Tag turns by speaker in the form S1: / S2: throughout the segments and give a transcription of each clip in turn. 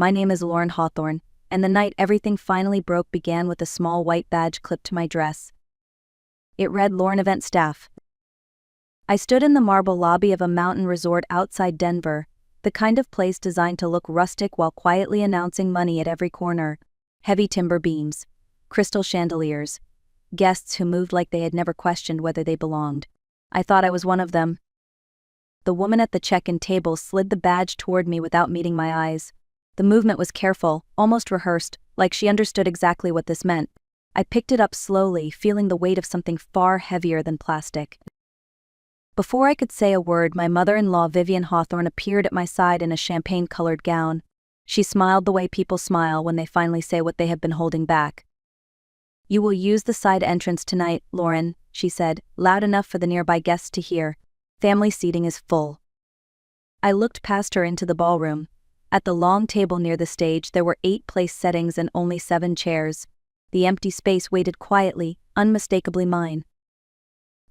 S1: My name is Lauren Hawthorne, and the night everything finally broke began with a small white badge clipped to my dress. It read Lauren Event Staff. I stood in the marble lobby of a mountain resort outside Denver, the kind of place designed to look rustic while quietly announcing money at every corner. Heavy timber beams, crystal chandeliers, guests who moved like they had never questioned whether they belonged. I thought I was one of them. The woman at the check-in table slid the badge toward me without meeting my eyes. The movement was careful, almost rehearsed, like she understood exactly what this meant. I picked it up slowly, feeling the weight of something far heavier than plastic. Before I could say a word, my mother-in-law Vivian Hawthorne appeared at my side in a champagne-colored gown. She smiled the way people smile when they finally say what they have been holding back. "You will use the side entrance tonight, Lauren," she said, loud enough for the nearby guests to hear. "Family seating is full." I looked past her into the ballroom. At the long table near the stage there were 8 place settings and only 7 chairs. The empty space waited quietly, unmistakably mine.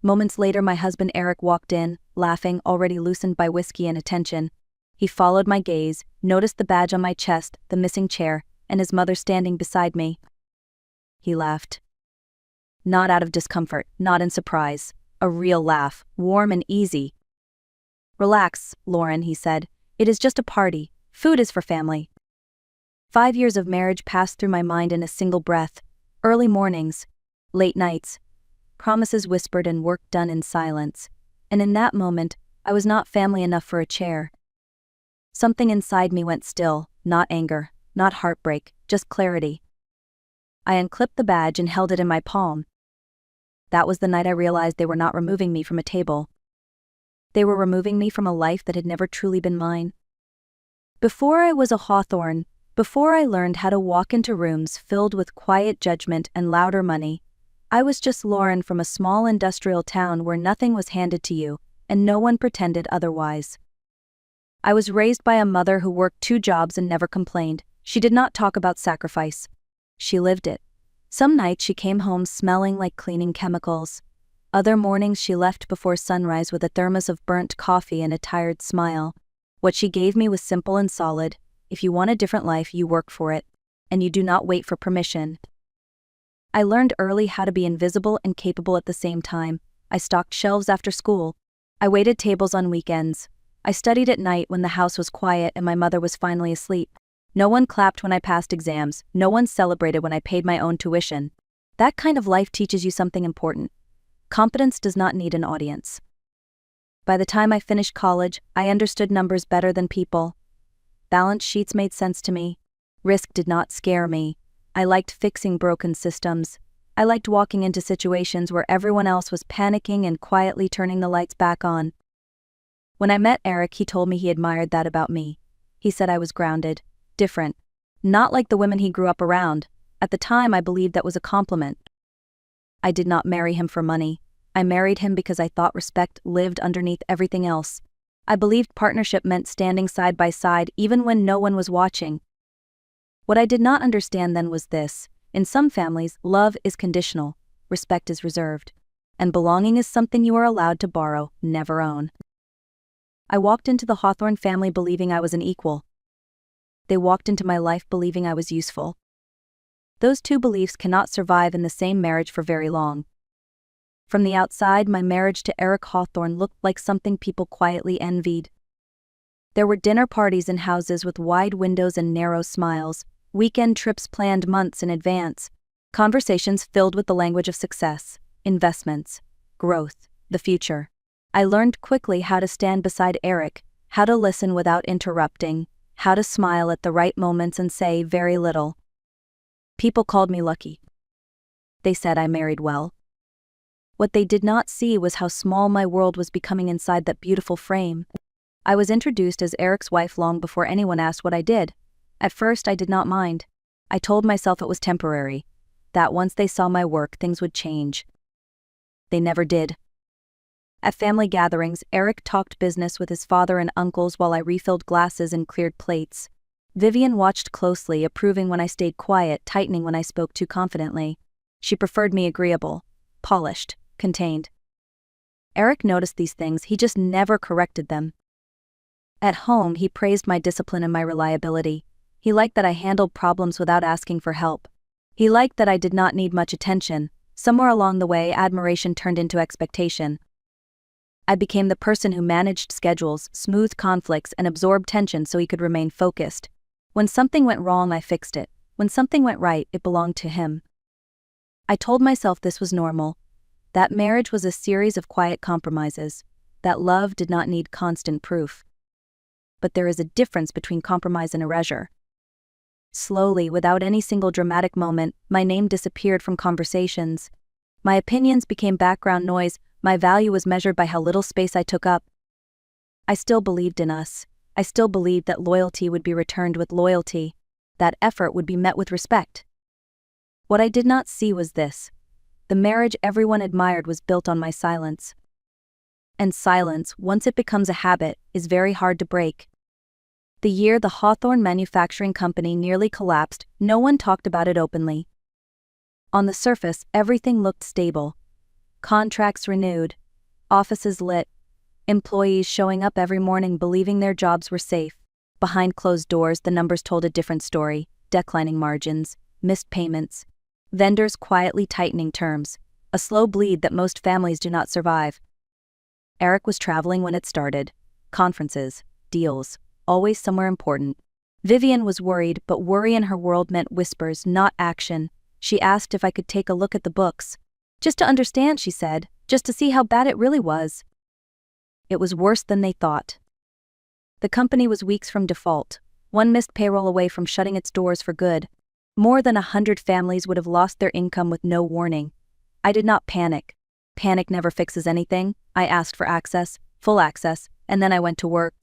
S1: Moments later my husband Eric walked in, laughing, already loosened by whiskey and attention. He followed my gaze, noticed the badge on my chest, the missing chair, and his mother standing beside me. He laughed. Not out of discomfort, not in surprise. A real laugh, warm and easy. "Relax, Lauren," he said. "It is just a party. Food is for family." 5 years of marriage passed through my mind in a single breath. Early mornings, late nights, promises whispered and work done in silence. And in that moment, I was not family enough for a chair. Something inside me went still, not anger, not heartbreak, just clarity. I unclipped the badge and held it in my palm. That was the night I realized they were not removing me from a table. They were removing me from a life that had never truly been mine. Before I was a Hawthorne, before I learned how to walk into rooms filled with quiet judgment and louder money, I was just Lauren from a small industrial town where nothing was handed to you, and no one pretended otherwise. I was raised by a mother who worked 2 jobs and never complained. She did not talk about sacrifice. She lived it. Some nights she came home smelling like cleaning chemicals. Other mornings she left before sunrise with a thermos of burnt coffee and a tired smile. What she gave me was simple and solid. If you want a different life, you work for it, and you do not wait for permission. I learned early how to be invisible and capable at the same time. I stocked shelves after school. I waited tables on weekends. I studied at night when the house was quiet and my mother was finally asleep. No one clapped when I passed exams. No one celebrated when I paid my own tuition. That kind of life teaches you something important. Competence does not need an audience. By the time I finished college, I understood numbers better than people. Balance sheets made sense to me. Risk did not scare me. I liked fixing broken systems. I liked walking into situations where everyone else was panicking and quietly turning the lights back on. When I met Eric, he told me he admired that about me. He said I was grounded, different, not like the women he grew up around. At the time, I believed that was a compliment. I did not marry him for money. I married him because I thought respect lived underneath everything else. I believed partnership meant standing side by side even when no one was watching. What I did not understand then was this: in some families, love is conditional, respect is reserved, and belonging is something you are allowed to borrow, never own. I walked into the Hawthorne family believing I was an equal. They walked into my life believing I was useful. Those 2 beliefs cannot survive in the same marriage for very long. From the outside, my marriage to Eric Hawthorne looked like something people quietly envied. There were dinner parties in houses with wide windows and narrow smiles, weekend trips planned months in advance, conversations filled with the language of success, investments, growth, the future. I learned quickly how to stand beside Eric, how to listen without interrupting, how to smile at the right moments and say very little. People called me lucky. They said I married well. What they did not see was how small my world was becoming inside that beautiful frame. I was introduced as Eric's wife long before anyone asked what I did. At first, I did not mind. I told myself it was temporary, that once they saw my work, things would change. They never did. At family gatherings, Eric talked business with his father and uncles while I refilled glasses and cleared plates. Vivian watched closely, approving when I stayed quiet, tightening when I spoke too confidently. She preferred me agreeable, polished, contained. Eric noticed these things, he just never corrected them. At home, he praised my discipline and my reliability. He liked that I handled problems without asking for help. He liked that I did not need much attention. Somewhere along the way, admiration turned into expectation. I became the person who managed schedules, smoothed conflicts, and absorbed tension so he could remain focused. When something went wrong, I fixed it. When something went right, it belonged to him. I told myself this was normal, that marriage was a series of quiet compromises, that love did not need constant proof. But there is a difference between compromise and erasure. Slowly, without any single dramatic moment, my name disappeared from conversations. My opinions became background noise. My value was measured by how little space I took up. I still believed in us. I still believed that loyalty would be returned with loyalty, that effort would be met with respect. What I did not see was this: the marriage everyone admired was built on my silence. And silence, once it becomes a habit, is very hard to break. The year the Hawthorne Manufacturing Company nearly collapsed, no one talked about it openly. On the surface, everything looked stable. Contracts renewed, offices lit, employees showing up every morning believing their jobs were safe. Behind closed doors, the numbers told a different story: declining margins, missed payments, vendors quietly tightening terms, a slow bleed that most families do not survive. Eric was traveling when it started. Conferences, deals, always somewhere important. Vivian was worried, but worry in her world meant whispers, not action. She asked if I could take a look at the books. Just to understand, she said, just to see how bad it really was. It was worse than they thought. The company was weeks from default, one missed payroll away from shutting its doors for good. More than 100 families would have lost their income with no warning. I did not panic. Panic never fixes anything. I asked for access, full access, and then I went to work.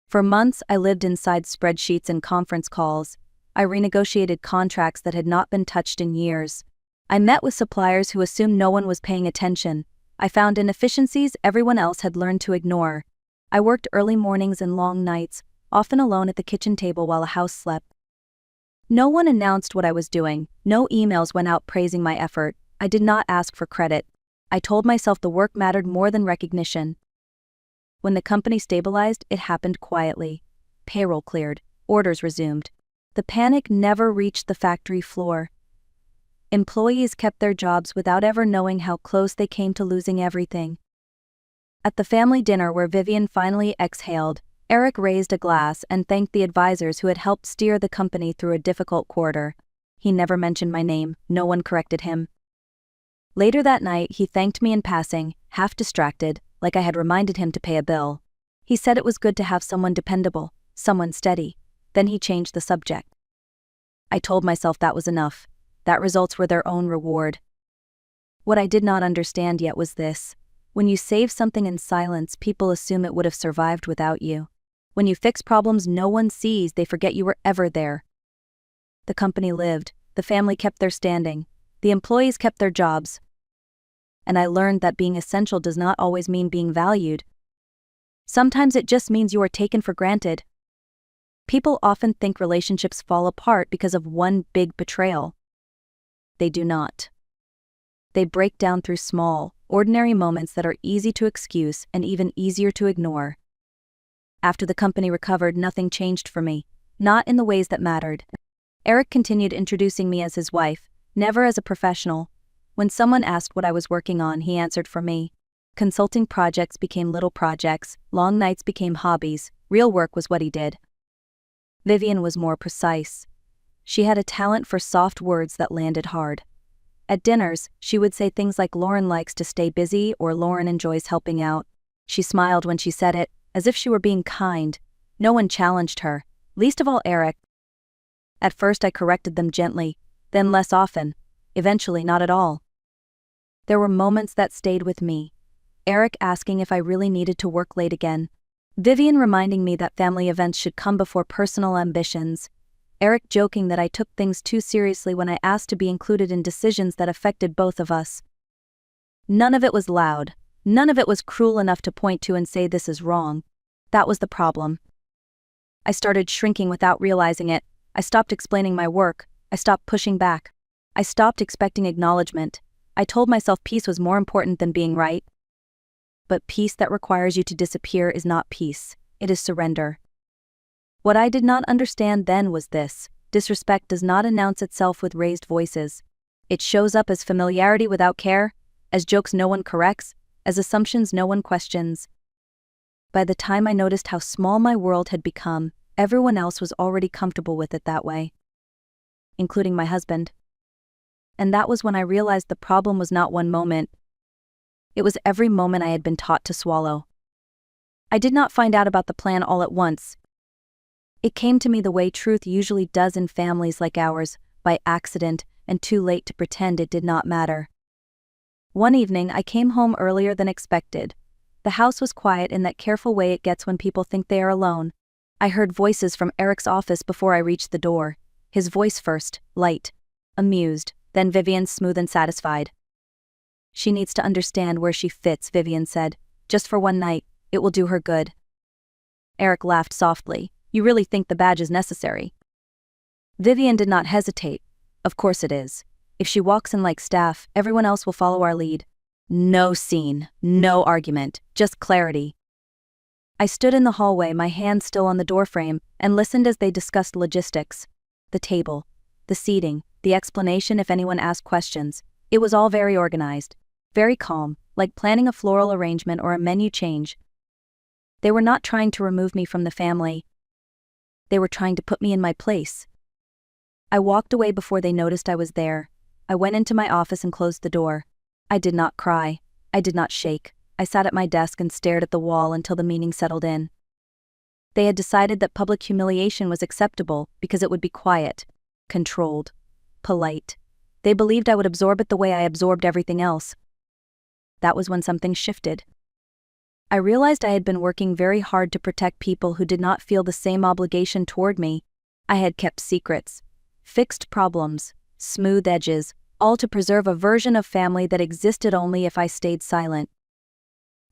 S1: For months, I lived inside spreadsheets and conference calls. I renegotiated contracts that had not been touched in years. I met with suppliers who assumed no one was paying attention. I found inefficiencies everyone else had learned to ignore. I worked early mornings and long nights, often alone at the kitchen table while a house slept. No one announced what I was doing. No emails went out praising my effort. I did not ask for credit. I told myself the work mattered more than recognition. When the company stabilized, it happened quietly. Payroll cleared. Orders resumed. The panic never reached the factory floor. Employees kept their jobs without ever knowing how close they came to losing everything. At the family dinner where Vivian finally exhaled, Eric raised a glass and thanked the advisors who had helped steer the company through a difficult quarter. He never mentioned my name. No one corrected him. Later that night, he thanked me in passing, half distracted, like I had reminded him to pay a bill. He said it was good to have someone dependable, someone steady. Then he changed the subject. I told myself that was enough, that results were their own reward. What I did not understand yet was this: when you save something in silence, people assume it would have survived without you. When you fix problems no one sees, they forget you were ever there. The company lived, the family kept their standing, the employees kept their jobs. And I learned that being essential does not always mean being valued. Sometimes it just means you are taken for granted. People often think relationships fall apart because of one big betrayal. They do not. They break down through small, ordinary moments that are easy to excuse and even easier to ignore. After the company recovered, nothing changed for me, not in the ways that mattered. Eric continued introducing me as his wife, never as a professional. When someone asked what I was working on, he answered for me. Consulting projects became little projects, long nights became hobbies, real work was what he did. Vivian was more precise. She had a talent for soft words that landed hard. At dinners, she would say things like Lauren likes to stay busy or Lauren enjoys helping out. She smiled when she said it, as if she were being kind. No one challenged her, least of all Eric. At first I corrected them gently, then less often, eventually not at all. There were moments that stayed with me. Eric asking if I really needed to work late again. Vivian reminding me that family events should come before personal ambitions. Eric joking that I took things too seriously when I asked to be included in decisions that affected both of us. None of it was loud. None of it was cruel enough to point to and say this is wrong. That was the problem. I started shrinking without realizing it. I stopped explaining my work. I stopped pushing back. I stopped expecting acknowledgement. I told myself peace was more important than being right. But peace that requires you to disappear is not peace, it is surrender. What I did not understand then was this: disrespect does not announce itself with raised voices. It shows up as familiarity without care, as jokes no one corrects, as assumptions no one questions. By the time I noticed how small my world had become, everyone else was already comfortable with it that way, including my husband. And that was when I realized the problem was not one moment. It was every moment I had been taught to swallow. I did not find out about the plan all at once. It came to me the way truth usually does in families like ours, by accident and too late to pretend it did not matter. One evening I came home earlier than expected. The house was quiet in that careful way it gets when people think they are alone. I heard voices from Eric's office before I reached the door. His voice first, light, amused, then Vivian's smooth and satisfied. "She needs to understand where she fits," Vivian said. "Just for one night, it will do her good." Eric laughed softly. "You really think the badge is necessary?" Vivian did not hesitate. "Of course it is. If she walks in like staff, everyone else will follow our lead. No scene, no argument, just clarity." I stood in the hallway, my hand still on the doorframe, and listened as they discussed logistics. The table, the seating, the explanation if anyone asked questions. It was all very organized, very calm, like planning a floral arrangement or a menu change. They were not trying to remove me from the family. They were trying to put me in my place. I walked away before they noticed I was there. I went into my office and closed the door. I did not cry. I did not shake. I sat at my desk and stared at the wall until the meeting settled in. They had decided that public humiliation was acceptable because it would be quiet, controlled, polite. They believed I would absorb it the way I absorbed everything else. That was when something shifted. I realized I had been working very hard to protect people who did not feel the same obligation toward me. I had kept secrets, fixed problems, smooth edges, all to preserve a version of family that existed only if I stayed silent.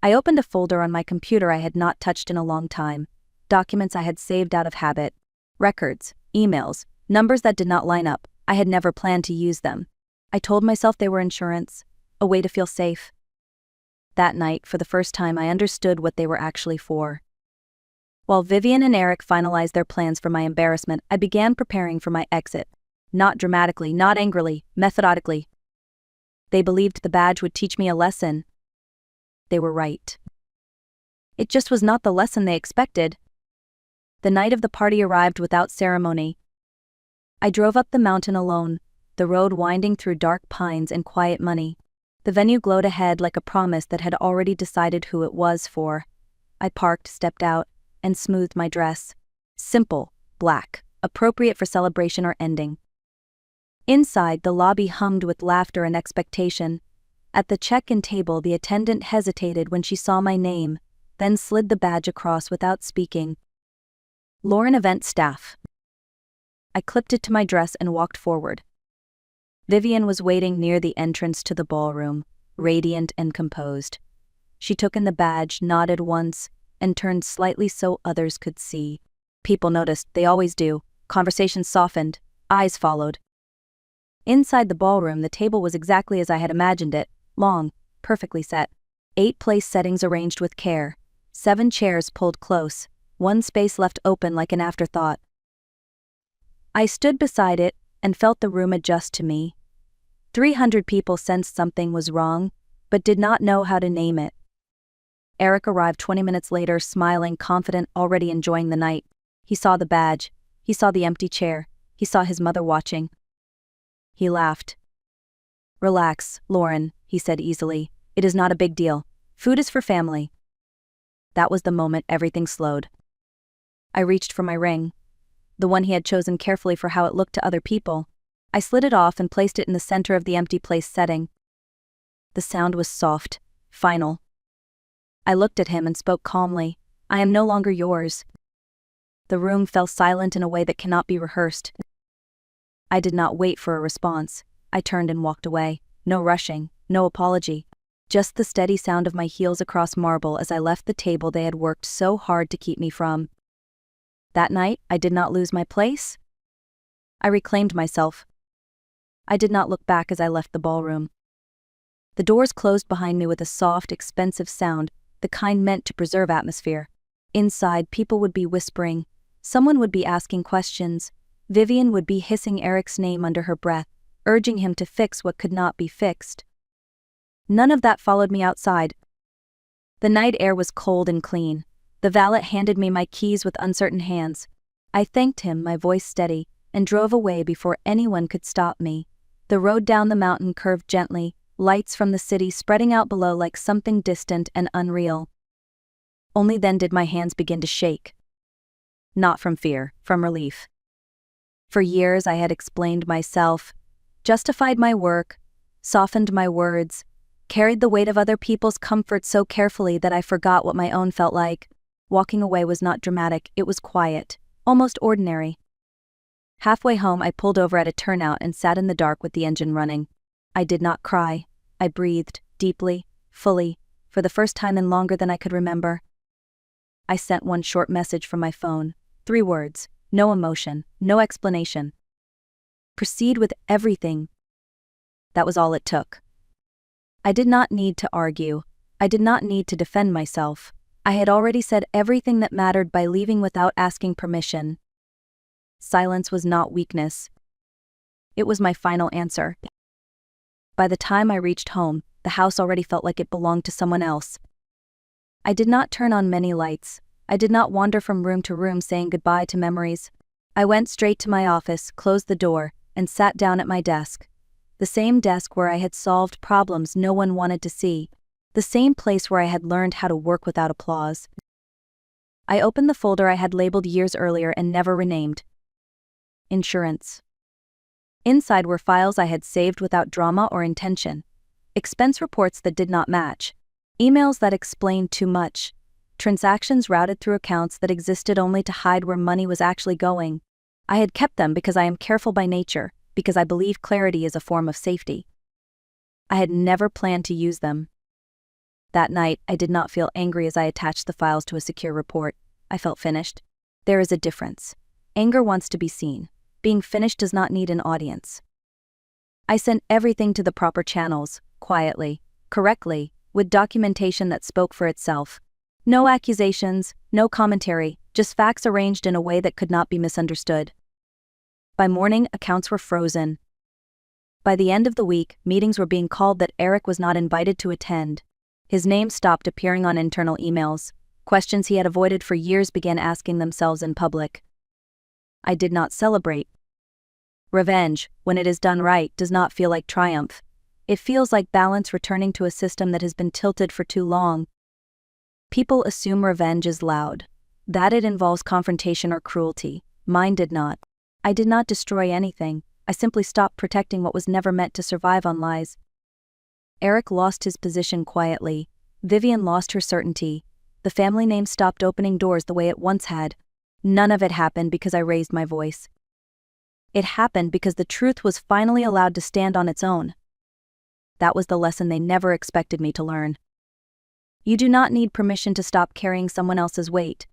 S1: I opened a folder on my computer I had not touched in a long time. Documents I had saved out of habit. Records, emails, numbers that did not line up. I had never planned to use them. I told myself they were insurance, a way to feel safe. That night, for the first time, I understood what they were actually for. While Vivian and Eric finalized their plans for my embarrassment, I began preparing for my exit. Not dramatically, not angrily, methodically. They believed the badge would teach me a lesson. They were right. It just was not the lesson they expected. The night of the party arrived without ceremony. I drove up the mountain alone, the road winding through dark pines and quiet money. The venue glowed ahead like a promise that had already decided who it was for. I parked, stepped out, and smoothed my dress. Simple, black, appropriate for celebration or ending. Inside, the lobby hummed with laughter and expectation. At the check-in table, the attendant hesitated when she saw my name, then slid the badge across without speaking. "Lauren, event staff." I clipped it to my dress and walked forward. Vivian was waiting near the entrance to the ballroom, radiant and composed. She took in the badge, nodded once, and turned slightly so others could see. People noticed, they always do. Conversations softened, eyes followed. Inside the ballroom, the table was exactly as I had imagined it, long, perfectly set. 8 place settings arranged with care, 7 chairs pulled close, 1 space left open like an afterthought. I stood beside it and felt the room adjust to me. 300 people sensed something was wrong, but did not know how to name it. Eric arrived 20 minutes later, smiling, confident, already enjoying the night. He saw the badge. He saw the empty chair. He saw his mother watching. He laughed. "Relax, Lauren," he said easily. "It is not a big deal. Food is for family." That was the moment everything slowed. I reached for my ring, the one he had chosen carefully for how it looked to other people. I slid it off and placed it in the center of the empty place setting. The sound was soft, final. I looked at him and spoke calmly. "I am no longer yours." The room fell silent in a way that cannot be rehearsed. I did not wait for a response. I turned and walked away. No rushing, no apology. Just the steady sound of my heels across marble as I left the table they had worked so hard to keep me from. That night, I did not lose my place. I reclaimed myself. I did not look back as I left the ballroom. The doors closed behind me with a soft, expensive sound, the kind meant to preserve atmosphere. Inside, people would be whispering, Someone would be asking questions. Vivian would be hissing Eric's name under her breath, urging him to fix what could not be fixed. None of that followed me outside. The night air was cold and clean. The valet handed me my keys with uncertain hands. I thanked him, my voice steady, and drove away before anyone could stop me. The road down the mountain curved gently, lights from the city spreading out below like something distant and unreal. Only then did my hands begin to shake. Not from fear, from relief. For years I had explained myself, justified my work, softened my words, carried the weight of other people's comfort so carefully that I forgot what my own felt like. Walking away was not dramatic, it was quiet, almost ordinary. Halfway home I pulled over at a turnout and sat in the dark with the engine running. I did not cry. I breathed, deeply, fully, for the first time in longer than I could remember. I sent one short message from my phone. 3 words, no emotion, no explanation. Proceed with everything. That was all it took. I did not need to argue. I did not need to defend myself. I had already said everything that mattered by leaving without asking permission. Silence was not weakness. It was my final answer. By the time I reached home, the house already felt like it belonged to someone else. I did not turn on many lights. I did not wander from room to room saying goodbye to memories. I went straight to my office, closed the door, and sat down at my desk. The same desk where I had solved problems no one wanted to see. The same place where I had learned how to work without applause. I opened the folder I had labeled years earlier and never renamed. Insurance. Inside were files I had saved without drama or intention. Expense reports that did not match. Emails that explained too much. Transactions routed through accounts that existed only to hide where money was actually going. I had kept them because I am careful by nature, because I believe clarity is a form of safety. I had never planned to use them. That night, I did not feel angry as I attached the files to a secure report. I felt finished. There is a difference. Anger wants to be seen. Being finished does not need an audience. I sent everything to the proper channels, quietly, correctly, with documentation that spoke for itself. No accusations, no commentary, just facts arranged in a way that could not be misunderstood. By morning, accounts were frozen. By the end of the week, meetings were being called that Eric was not invited to attend. His name stopped appearing on internal emails. Questions he had avoided for years began asking themselves in public. I did not celebrate. Revenge, when it is done right, does not feel like triumph. It feels like balance returning to a system that has been tilted for too long. People assume revenge is loud, that it involves confrontation or cruelty. Mine did not. I did not destroy anything. I simply stopped protecting what was never meant to survive on lies. Eric lost his position quietly. Vivian lost her certainty. The family name stopped opening doors the way it once had. None of it happened because I raised my voice. It happened because the truth was finally allowed to stand on its own. That was the lesson they never expected me to learn. You do not need permission to stop carrying someone else's weight.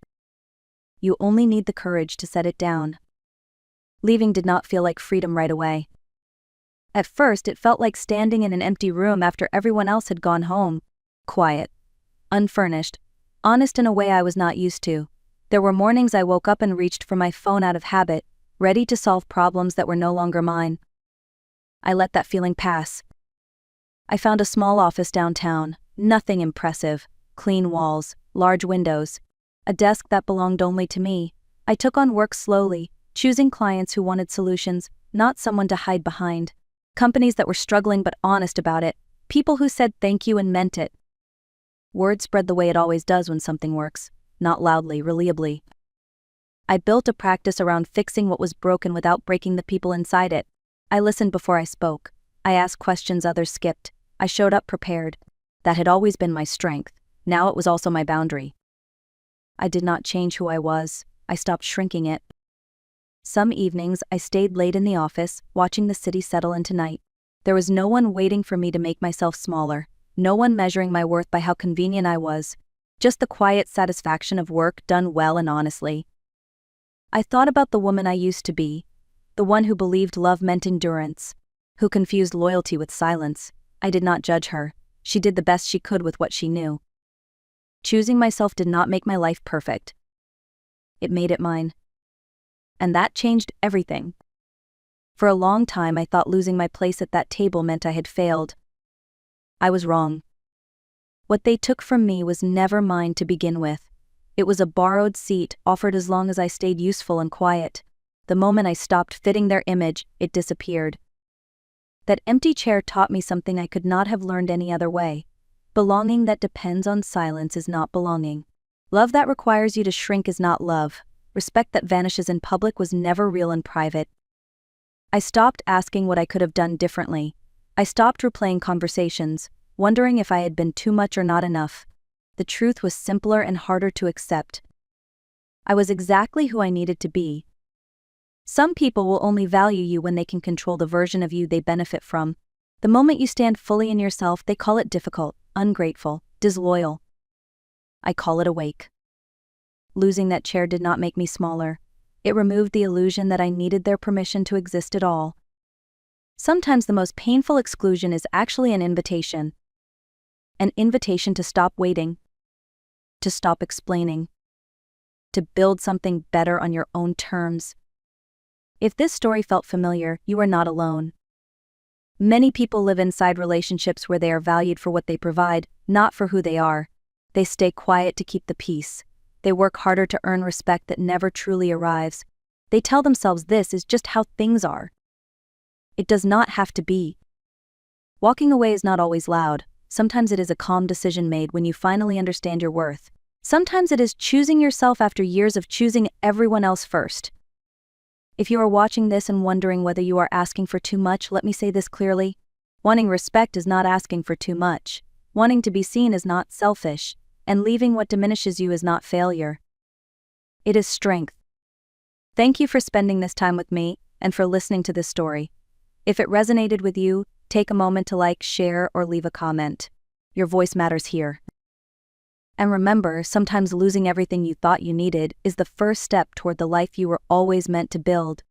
S1: You only need the courage to set it down. Leaving did not feel like freedom right away. At first, it felt like standing in an empty room after everyone else had gone home. Quiet, unfurnished, honest in a way I was not used to. There were mornings I woke up and reached for my phone out of habit, ready to solve problems that were no longer mine. I let that feeling pass. I found a small office downtown, nothing impressive, clean walls, large windows, a desk that belonged only to me. I took on work slowly, choosing clients who wanted solutions, not someone to hide behind. Companies that were struggling but honest about it, people who said thank you and meant it. Word spread the way it always does when something works, not loudly, reliably. I built a practice around fixing what was broken without breaking the people inside it. I listened before I spoke. I asked questions others skipped. I showed up prepared. That had always been my strength. Now it was also my boundary. I did not change who I was. I stopped shrinking it. Some evenings I stayed late in the office, watching the city settle into night. There was no one waiting for me to make myself smaller, no one measuring my worth by how convenient I was, just the quiet satisfaction of work done well and honestly. I thought about the woman I used to be, the one who believed love meant endurance, who confused loyalty with silence. I did not judge her. She did the best she could with what she knew. Choosing myself did not make my life perfect. It made it mine. and that changed everything. For a long time I thought losing my place at that table meant I had failed. I was wrong. What they took from me was never mine to begin with. It was a borrowed seat, offered as long as I stayed useful and quiet. The moment I stopped fitting their image, it disappeared. That empty chair taught me something I could not have learned any other way. Belonging that depends on silence is not belonging. Love that requires you to shrink is not love. Respect that vanishes in public was never real in private. I stopped asking what I could have done differently. I stopped replaying conversations, wondering if I had been too much or not enough. The truth was simpler and harder to accept. I was exactly who I needed to be. Some people will only value you when they can control the version of you they benefit from. The moment you stand fully in yourself, they call it difficult, ungrateful, disloyal. I call it awake. Losing that chair did not make me smaller. It removed the illusion that I needed their permission to exist at all. Sometimes the most painful exclusion is actually an invitation. An invitation to stop waiting, to stop explaining, to build something better on your own terms. If this story felt familiar, you are not alone. Many people live inside relationships where they are valued for what they provide, not for who they are. They stay quiet to keep the peace. They work harder to earn respect that never truly arrives. They tell themselves this is just how things are. It does not have to be. Walking away is not always loud. Sometimes it is a calm decision made when you finally understand your worth. Sometimes it is choosing yourself after years of choosing everyone else first. If you are watching this and wondering whether you are asking for too much, let me say this clearly. Wanting respect is not asking for too much. Wanting to be seen is not selfish, and leaving what diminishes you is not failure. It is strength. Thank you for spending this time with me and for listening to this story. If it resonated with you, take a moment to like, share, or leave a comment. Your voice matters here. And remember, sometimes losing everything you thought you needed is the first step toward the life you were always meant to build.